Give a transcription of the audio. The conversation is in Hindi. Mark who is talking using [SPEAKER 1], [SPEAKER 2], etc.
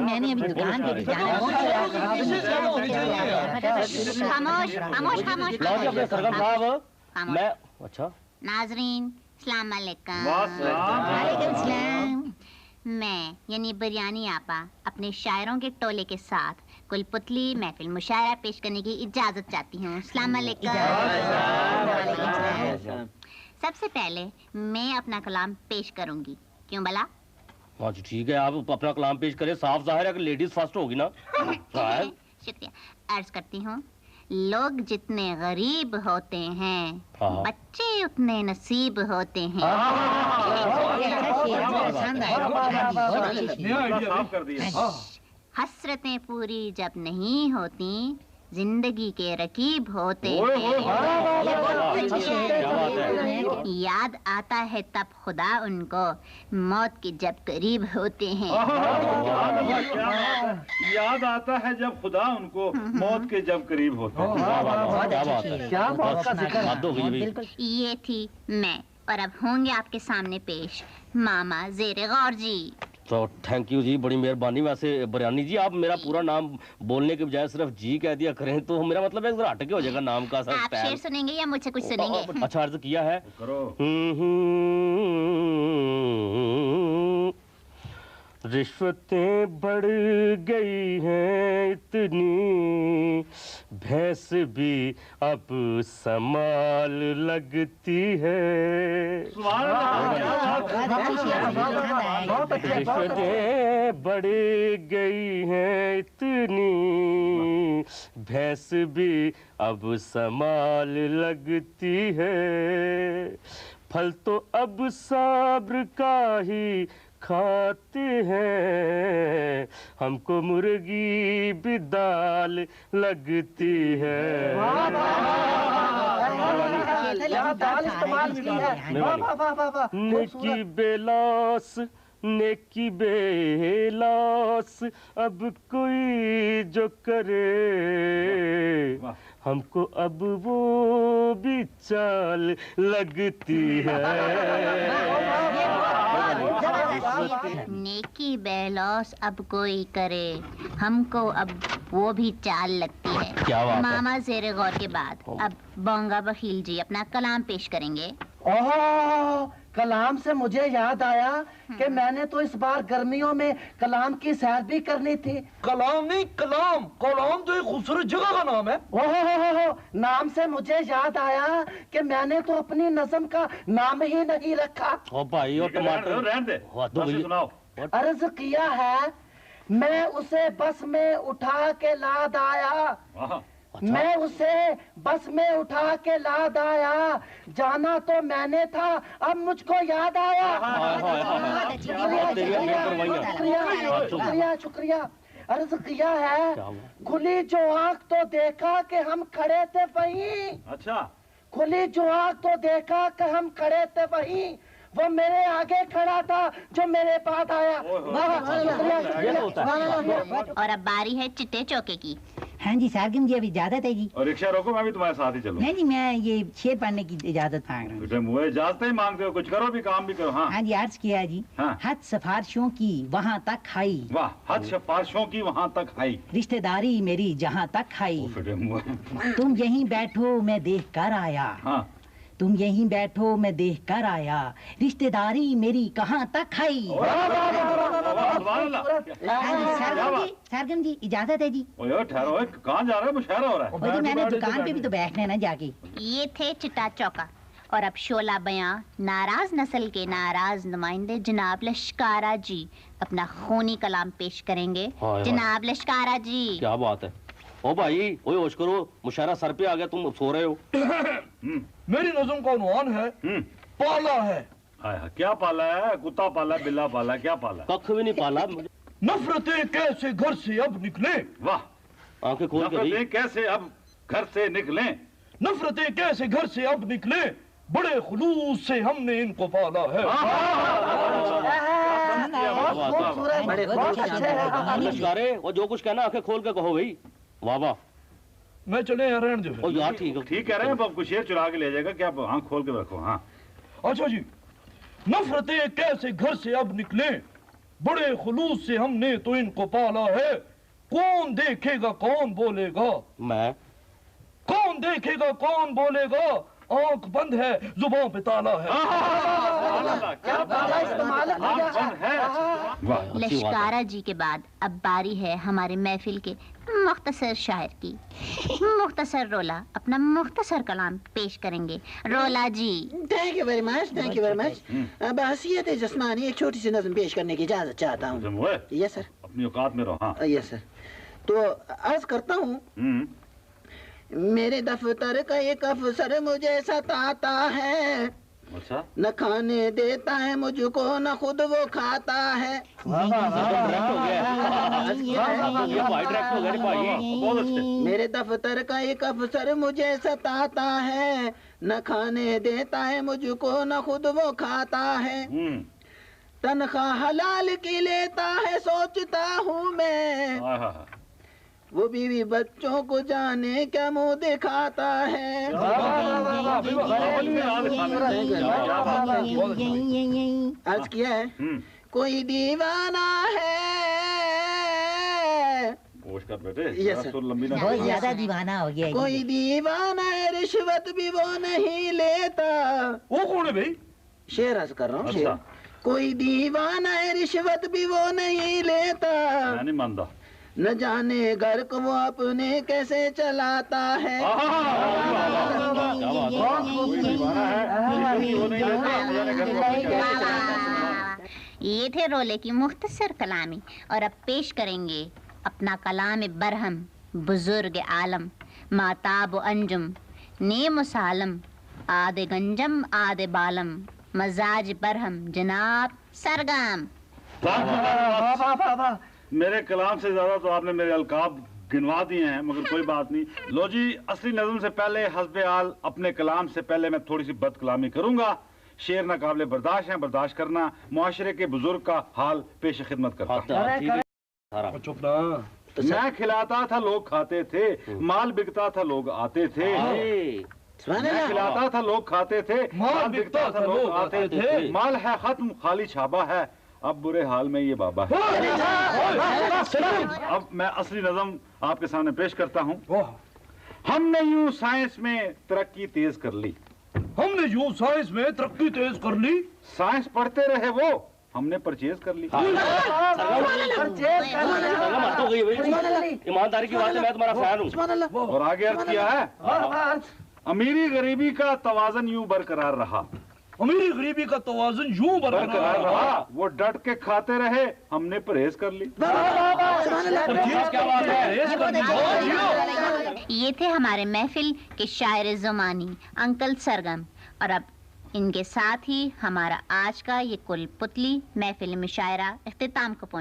[SPEAKER 1] मैंने अभी दुकान पे भी जाना है।
[SPEAKER 2] खामोश खामोश खामोश
[SPEAKER 3] सरगम साहब मैं अच्छा
[SPEAKER 2] नाजरीन सलाम अलैकुम। मैं यानी बिरयानी आपा अपने शायरों के टोले के साथ कुलपुतली महफिल मुशायरा पेश करने की इजाजत चाहती हूँ। सलाम अलैकुम। सबसे पहले मैं अपना कलाम पेश करूंगी। क्यों भला?
[SPEAKER 3] हाँ जी ठीक है, आप अपना कलाम पेश करें। साफ जाहिर है कि लेडीज फर्स्ट होगी ना।
[SPEAKER 2] शुक्रिया। अर्ज करती हूँ, लोग जितने गरीब होते हैं बच्चे उतने नसीब होते हैं। हसरतें पूरी जब नहीं होती जिंदगी के रकीब होते हैं। याद आता है तब खुदा उनको मौत के जब करीब होते हैं।
[SPEAKER 4] याद आता है जब खुदा उनको मौत के जब करीब होते हैं।
[SPEAKER 2] ये थी मैं, और अब होंगे आपके सामने पेश मामा ज़ेरे गौर जी।
[SPEAKER 3] तो थैंक यू जी, बड़ी मेहरबानी। वैसे बिरयानी जी आप मेरा पूरा नाम बोलने के बजाय सिर्फ जी कह दिया करें तो मेरा मतलब है जरा हटके हो जाएगा नाम का।
[SPEAKER 2] आप शेर सुनेंगे या मुझसे कुछ सुनेंगे?
[SPEAKER 3] अच्छा अर्ज किया है
[SPEAKER 4] करो।
[SPEAKER 3] रिश्वतें बढ़ गई हैं इतनी, भैंस भी अब संभाल लगती है। रिश्वतें बढ़ गई हैं इतनी, भैंस भी अब संभाल लगती है। फल तो अब सब्र का ही खाते हैं, हमको मुर्गी भी दाल लगती है। नेकी बेलौस नेकी बेलौस अब कोई जो करे, हमको अब वो भी चाल लगती है।
[SPEAKER 2] नेकी बेलौस अब कोई करे, हमको अब वो भी चाल लगती है।
[SPEAKER 3] क्या बात है?
[SPEAKER 2] मामा ज़ेरे गौर के बाद अब बोंगा बखील जी अपना कलाम पेश करेंगे।
[SPEAKER 5] ओह, कलाम से मुझे याद आया कि मैंने तो इस बार गर्मियों में कलाम की सैर भी करनी थी।
[SPEAKER 6] कलाम नहीं कलाम, कलाम तो एक खूबसूरत जगह का नाम है।
[SPEAKER 5] ओहो, नाम से मुझे याद आया कि मैंने तो अपनी नज़म का नाम ही नहीं रखा।
[SPEAKER 3] ओ भाई और टमाटर
[SPEAKER 4] रहने दे, सुनाओ।
[SPEAKER 5] अर्ज किया है, मैं उसे बस में उठा के लाद आया। मैं उसे बस में उठा के लाद आया, जाना तो मैंने था अब मुझको याद आया। शुक्रिया शुक्रिया। अर्ज किया है, खुली जो आँख तो देखा कि हम खड़े थे वहीं।
[SPEAKER 4] अच्छा।
[SPEAKER 5] खुली जो आँख तो देखा कि हम खड़े थे वहीं, वो मेरे आगे खड़ा था जो मेरे बाद आया।
[SPEAKER 2] और अब बारी है चिट्टे चौके की।
[SPEAKER 1] हाँ जी सरगम जी, अभी इजाजत है जी।
[SPEAKER 4] और रिक्शा रोको, मैं भी तुम्हारे साथ ही चलूं।
[SPEAKER 1] नहीं जी, मैं ये शेर पढ़ने की इजाजत मांग रहा हूँ।
[SPEAKER 4] बेटे मुझे इजाजत ही मांगते हो, कुछ करो भी, काम भी करो। हाँ
[SPEAKER 1] हाँ जी, अर्ज किया जी।
[SPEAKER 4] हाँ।
[SPEAKER 1] हद सिफारिशों की वहाँ तक खाई,
[SPEAKER 4] वाह, हद सिफारिशों की वहाँ तक आई,
[SPEAKER 1] रिश्तेदारी मेरी जहाँ तक खाई।
[SPEAKER 4] बेटे मुझे
[SPEAKER 1] तुम यहीं बैठो मैं देख कर आया।
[SPEAKER 4] हाँ।
[SPEAKER 1] तुम यहीं बैठो मैं देख कर आया, रिश्तेदारी मेरी कहाँ तक खाई। सरगम जी इजाजत है जी।
[SPEAKER 4] ठहरो, कहाँ जा रहे हो? मुशायरा हो रहा है।
[SPEAKER 1] भाई मैंने दुकान पे भी तो बैठना है ना जाके।
[SPEAKER 2] ये थे चिट्टा चौका, और अब शोला बयां नाराज नस्ल के नाराज नुमाइंदे जनाब लश्कारा जी अपना खूनी कलाम पेश करेंगे। जनाब लश्कारा जी।
[SPEAKER 3] क्या बात है? ओ भाई, ओए होश करो, मुशायरा सर पे आ गया, तुम सो रहे हो।
[SPEAKER 6] मेरी नज़म का उन्वान है पाला है।
[SPEAKER 4] क्या पाला है? कुत्ता पाला, बिल्ला पाला, क्या पाला?
[SPEAKER 3] कख भी नहीं पाला।
[SPEAKER 6] नफरतें कैसे घर से अब निकले।
[SPEAKER 4] वाह,
[SPEAKER 3] आंखें खोल के।
[SPEAKER 4] नफरतें कैसे अब घर से निकले।
[SPEAKER 6] नफरतें कैसे घर से अब निकले, बड़े खुलूस से हमने इनको पाला है।
[SPEAKER 3] लश्कारे, वो जो कुछ कहना आंखें खोल के कहो भाई। वाह वाह।
[SPEAKER 6] मैं चले यार, रहने दो
[SPEAKER 3] यार। ठीक
[SPEAKER 4] कह रहे हैं, अब कुछ शेर चुरा के ले जाएगा, क्या आंख खोल के रखो। हाँ
[SPEAKER 6] अच्छा जी। नफरतें कैसे घर से अब निकले, बड़े खुलूस से हमने तो इनको पाला है। कौन देखेगा कौन बोलेगा?
[SPEAKER 3] मैं।
[SPEAKER 6] कौन देखेगा कौन बोलेगा? आंख बंद है, जुबान पे ताला है।
[SPEAKER 2] लश्कारा जी के बाद अब बारी है हमारे महफिल के मुख्तसर शायर की। मुख्तसर रोला अपना मुख्तसर कलाम पेश करेंगे। Rola ji.
[SPEAKER 5] Thank you very much, thank you very much. बहसीयत जिस्मानी एक छोटी सी नज़्म पेश करने की इजाजत चाहता हूँ। Yes sir.
[SPEAKER 4] अपनी औकात में रहो।
[SPEAKER 5] Yes sir. तो अर्ज करता हूँ, मेरे दफ्तर का एक अफसर मुझे सताता है।
[SPEAKER 4] अच्छा।
[SPEAKER 5] न खाने देता है मुझको, न खुद वो खाता है। मेरे दफ्तर का एक अफसर मुझे सताता है, न खाने देता है मुझको, न खुद वो खाता है। तनख्वाह हलाल की लेता है, सोचता हूँ मैं, वो बीवी बच्चों को जाने क्या मुंह दिखाता है। अर्ज किया है, कोई दीवाना है।
[SPEAKER 4] बेटे तो लंबी ना
[SPEAKER 1] बहुत ज्यादा दीवाना हो गया।
[SPEAKER 5] कोई दीवाना है, रिश्वत भी वो नहीं लेता।
[SPEAKER 6] वो कौन है भाई?
[SPEAKER 5] शेर अर्ज कर रहा हूँ, शेर। कोई दीवाना है, रिश्वत भी वो नहीं लेता।
[SPEAKER 4] नहीं मानता।
[SPEAKER 5] न जाने घर को वो अपने कैसे चलाता है।
[SPEAKER 2] ये थे रोले की मुख्तसर कलामी। और अब पेश करेंगे अपना कलाम बरहम, बुजुर्ग आलम, माताब अंजुम, नेम सालम, आदे गंजम आदे बालम, मजाज बरहम, जनाब सरगम।
[SPEAKER 4] मेरे कलाम से ज्यादा तो आपने मेरे अलकाब गिनवा दिए हैं, मगर कोई बात नहीं। लो जी, असली नज़म से पहले हस्बे आल अपने कलाम से पहले मैं थोड़ी सी बद कलामी करूंगा। शेर ना काबिल बर्दाश्त है, बर्दाश्त करना। मुआशरे के बुजुर्ग का हाल पेश खिदमत करता हूं।
[SPEAKER 6] चुप ना।
[SPEAKER 4] मैं खिलाता था लोग खाते थे, माल बिकता था लोग आते थे। मैं खिलाता था लोग खाते थे, माल बिकता था लोग आते थे। माल है खत्म, खाली छाबा है, अब बुरे हाल में ये बाबा है। अब मैं असली नज़म आपके सामने पेश करता हूँ। हमने यूं साइंस में तरक्की तेज कर ली।
[SPEAKER 6] हमने यूं साइंस में तरक्की तेज कर ली।
[SPEAKER 4] साइंस पढ़ते रहे वो, हमने परचेज कर ली।
[SPEAKER 3] ईमानदारी की बात है, मैं तुम्हारा फैन हूँ।
[SPEAKER 4] और आगे अर्ज किया है, अमीरी गरीबी का तवाज़न यूं बरकरार रहा।
[SPEAKER 6] अमीरी गरीबी का तवाज़ुन यूं बरकरार रहा।
[SPEAKER 4] वो डट के खाते रहे, हमने परहेज कर ली।
[SPEAKER 2] ये थे हमारे महफिल के शायर ज़मानी अंकल सरगम। और अब इनके साथ ही हमारा आज का ये कुल पुतली महफिल मुशायरा इख्तिताम को पहुंचा।